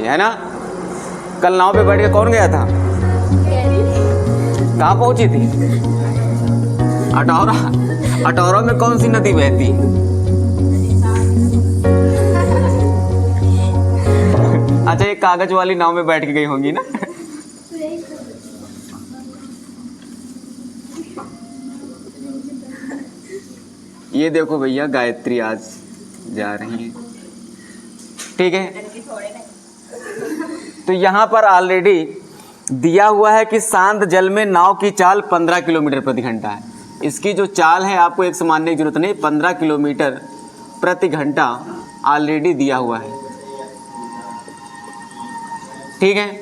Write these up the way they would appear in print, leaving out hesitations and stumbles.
पहुंची, है ना। कल नाव पे बैठ के कौन गया था? कहाँ पहुंची थी? अटौरा। अटौरा में कौन सी नदी बहती? अच्छा, एक कागज वाली नाव में बैठ के गई होंगी ना। ये देखो भैया, गायत्री आज जा रही है, ठीक है। तो यहाँ पर ऑलरेडी दिया हुआ है कि शांत जल में नाव की चाल 15 किलोमीटर प्रति घंटा है। इसकी जो चाल है आपको एक से मानने की जरूरत नहीं, 15 किलोमीटर प्रति घंटा ऑलरेडी दिया हुआ है, ठीक है।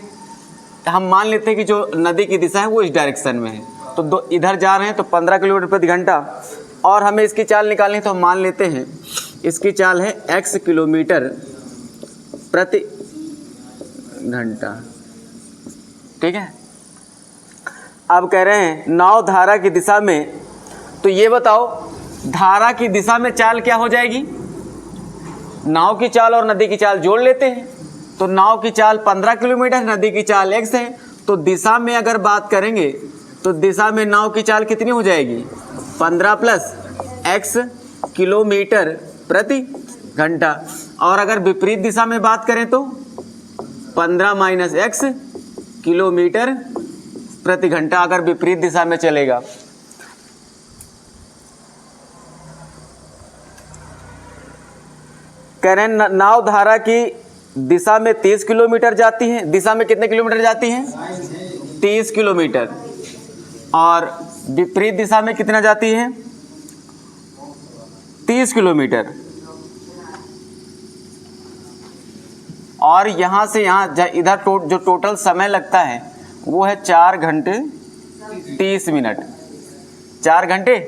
हम मान लेते हैं कि जो नदी की दिशा है वो इस डायरेक्शन में है, तो दो इधर जा रहे हैं तो 15 किलोमीटर प्रति घंटा, और हमें इसकी चाल निकालनी है तो हम मान लेते हैं इसकी चाल है x किलोमीटर प्रति घंटा, ठीक है। अब कह रहे हैं नाव धारा की दिशा में, तो ये बताओ धारा की दिशा में चाल क्या हो जाएगी? नाव की चाल और नदी की चाल जोड़ लेते हैं, तो नाव की चाल 15 किलोमीटर, नदी की चाल x है, तो दिशा में अगर बात करेंगे तो दिशा में नाव की चाल कितनी हो जाएगी? 15 प्लस x किलोमीटर प्रति घंटा। और अगर विपरीत दिशा में बात करें तो 15 माइनस x किलोमीटर प्रति घंटा, अगर विपरीत दिशा में चलेगा। कह रहे हैं नाव धारा की दिशा में 30 किलोमीटर जाती है, दिशा में कितने किलोमीटर जाती है? 30 किलोमीटर, और विपरीत दिशा में कितना जाती है? 30 किलोमीटर। और यहाँ से यहाँ इधर जो टोटल समय लगता है वो है 4 घंटे 30 मिनट। 4 घंटे,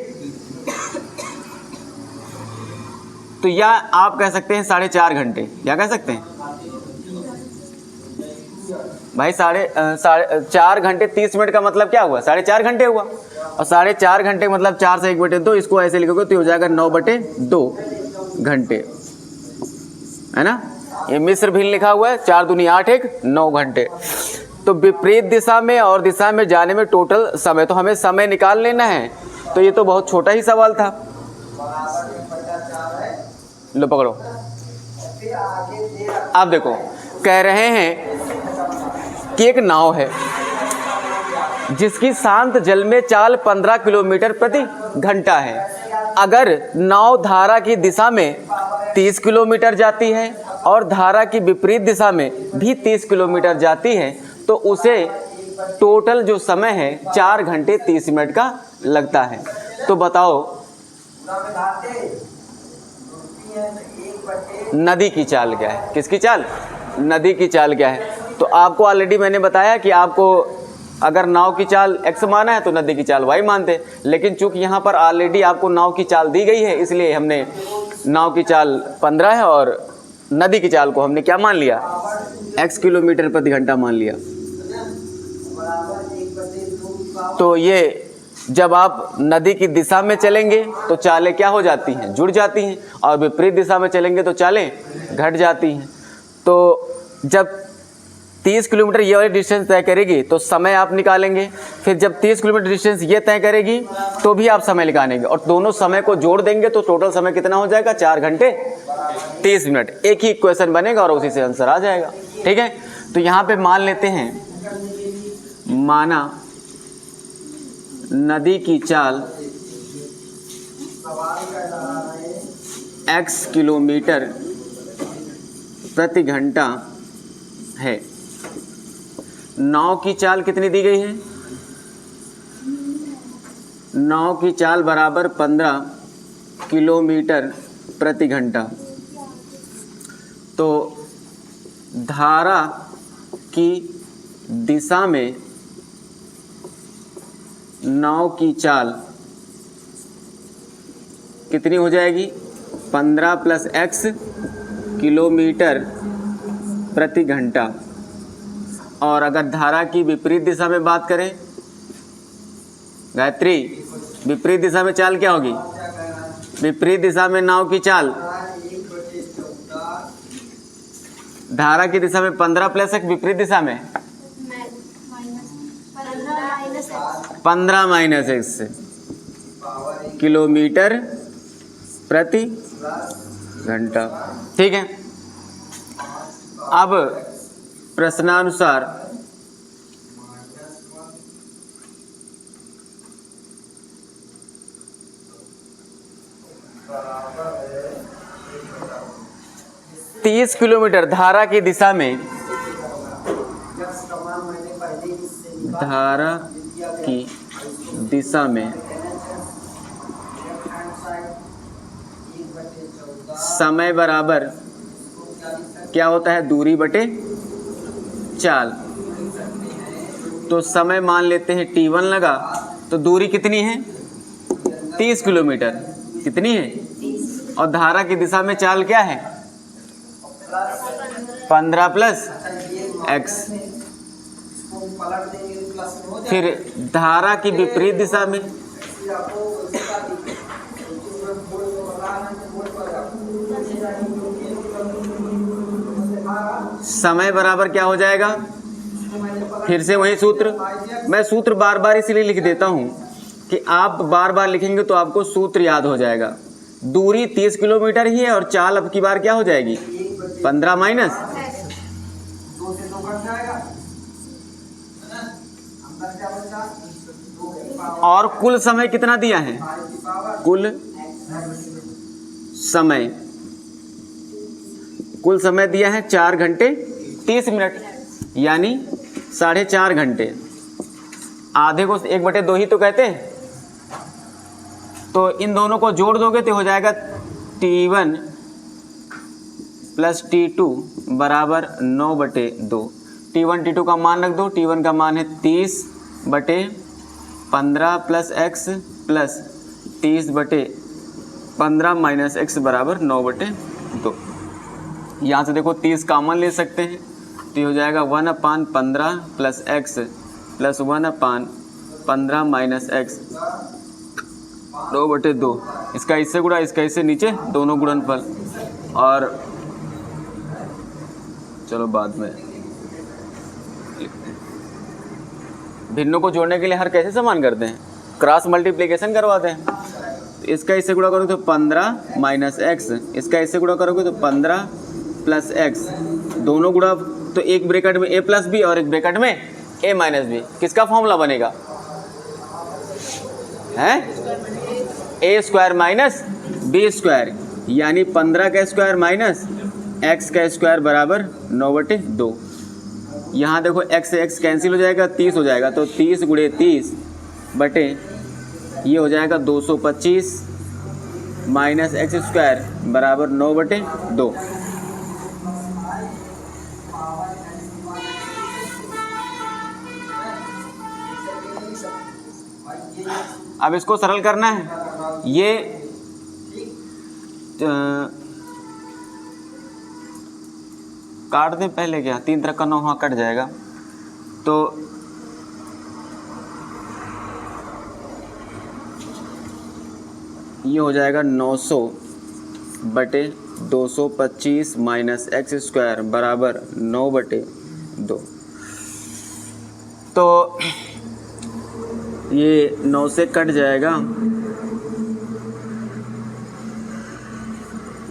तो या आप कह सकते हैं 4.5 घंटे, क्या कह सकते हैं भाई? 4 घंटे 30 मिनट का मतलब क्या हुआ? 4.5 घंटे हुआ, और 4.5 घंटे मतलब 4 से 1/2, इसको ऐसे लिखोगे तो हो जाएगा 9/2 घंटे, है ना। ये मिस्र भी लिखा हुआ है, 4 दूनी 8, 1 9 घंटे। तो विपरीत दिशा में और दिशा में जाने में टोटल समय, तो हमें समय निकाल लेना है। तो ये तो बहुत छोटा ही सवाल था। लो पकड़ो। आप देखो, कह रहे हैं कि एक नाव है जिसकी शांत जल में चाल 15 किलोमीटर प्रति घंटा है। अगर नाव धारा की दिशा में 30 किलोमीटर जाती है और धारा की विपरीत दिशा में भी 30 किलोमीटर जाती है, तो उसे टोटल जो समय है 4 घंटे 30 मिनट का लगता है। तो बताओ नदी की चाल क्या है? किसकी चाल? नदी की चाल क्या है? तो आपको ऑलरेडी मैंने बताया कि आपको अगर नाव की चाल x माना है तो नदी की चाल y मानते, लेकिन चूंकि यहाँ पर ऑलरेडी आपको नाव की चाल दी गई है, इसलिए हमने नाव की चाल 15 है और नदी की चाल को हमने क्या मान लिया? x किलोमीटर प्रति घंटा मान लिया। तो ये जब आप नदी की दिशा में चलेंगे तो चालें क्या हो जाती हैं? जुड़ जाती हैं, और विपरीत दिशा में चलेंगे तो चालें घट जाती हैं। तो जब 30 किलोमीटर ये वाली डिस्टेंस तय करेगी तो समय आप निकालेंगे, फिर जब 30 किलोमीटर डिस्टेंस ये तय करेगी तो भी आप समय निकालेंगे, और दोनों समय को जोड़ देंगे तो टोटल समय कितना हो जाएगा? 4 घंटे 30 मिनट। एक ही इक्वेशन बनेगा और उसी से आंसर आ जाएगा, ठीक है। तो यहाँ पे मान लेते हैं, माना नदी की चाल x किलोमीटर प्रति घंटा है। नाव की चाल कितनी दी गई है? नाव की चाल बराबर 15 किलोमीटर प्रति घंटा। तो धारा की दिशा में नाव की चाल कितनी हो जाएगी? 15 प्लस x किलोमीटर प्रति घंटा। और अगर धारा की विपरीत दिशा में बात करें, गायत्री, विपरीत दिशा में चाल क्या होगी? विपरीत दिशा में नाव की चाल धारा की दिशा में 15 प्लस x, विपरीत दिशा में 15 माइनस x किलोमीटर प्रति घंटा। ठीक है। अब प्रश्नानुसार तीस किलोमीटर धारा की दिशा में, धारा की दिशा में समय बराबर क्या होता है, दूरी बटे चाल। तो समय मान लेते हैं t1 लगा, तो दूरी कितनी है 30 किलोमीटर, कितनी है, और धारा की दिशा में चाल क्या है 15 प्लस x। फिर धारा की विपरीत दिशा में समय बराबर क्या हो जाएगा, फिर से वही सूत्र। मैं सूत्र बार बार इसलिए लिख देता हूं कि आप बार बार लिखेंगे तो आपको सूत्र याद हो जाएगा। दूरी 30 किलोमीटर ही है और चाल अब की बार क्या हो जाएगी 15 माइनस, और कुल समय कितना दिया है, कुल समय दिया है 4 घंटे 30 मिनट, यानी 4.5 घंटे। आधे को 1/2 ही तो कहते हैं, तो इन दोनों को जोड़ दोगे तो हो जाएगा t1 प्लस t2 बराबर 9/2। t1 t2 का मान रख दो। t1 का मान है 30/15 plus x plus 30/15 minus x बराबर 9/2। यहाँ से देखो 30 कॉमन ले सकते हैं, तो ये हो जाएगा 1/15 plus x plus 1/15 minus x 9/2। इसका इससे गुणा, इसका इससे नीचे, दोनों गुणनफल। और चलो बाद में भिन्नों को जोड़ने के लिए हर कैसे समान करते हैं, क्रॉस मल्टीप्लिकेशन करवाते हैं। तो इसका इससे गुणा करोगे तो 15 माइनस x, इसका इससे गुणा करोगे तो 15 प्लस x, दोनों गुणा तो एक ब्रैकेट में a प्लस बी और एक ब्रैकेट में a माइनस बी। किसका फॉर्मूला बनेगा, है a square minus b square, यानी 15 का स्क्वायर माइनस x का स्क्वायर बराबर 9/2। यहाँ देखो x से x कैंसिल हो जाएगा, 30 हो जाएगा, तो 30 गुणे 30 बटे ये हो जाएगा 225 माइनस x स्क्वायर बराबर 9/2। अब इसको सरल करना है, ये काट दें पहले, क्या 3 तरह का 9 वहाँ कट जाएगा। तो ये हो जाएगा 900/225 माइनस x स्क्वायर बराबर 9/2। तो ये 9 से कट जाएगा,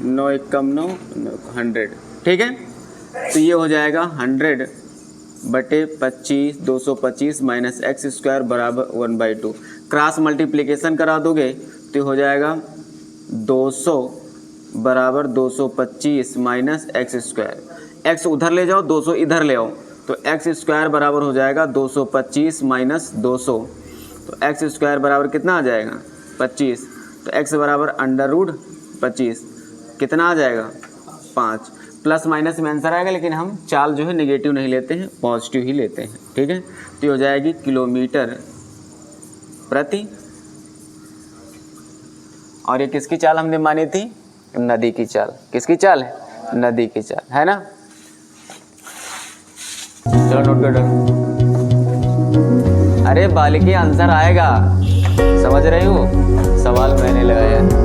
9 कम 9 100। ठीक है, तो ये हो जाएगा 100/25 225 माइनस x स्क्वायर बराबर 1/2। क्रॉस मल्टीप्लिकेशन करा दोगे तो हो जाएगा 200 बराबर 225 माइनस x स्क्वायर। x उधर ले जाओ, 200 इधर ले आओ, तो x स्क्वायर बराबर हो जाएगा 225 माइनस 200। तो x स्क्वायर बराबर कितना आ जाएगा 25। तो x बराबर √25 कितना आ जाएगा 5। प्लस माइनस में आंसर आएगा, लेकिन हम चाल जो है नेगेटिव नहीं लेते हैं, पॉजिटिव ही लेते हैं। ठीक है, तो ये हो जाएगी किलोमीटर प्रति, और ये किसकी चाल हमने मानी थी, नदी की चाल। किसकी चाल है, नदी की चाल, है ना। चलो नोट कर दो। अरे बालिके आंसर आएगा, समझ रहे हो, सवाल मैंने लगाया।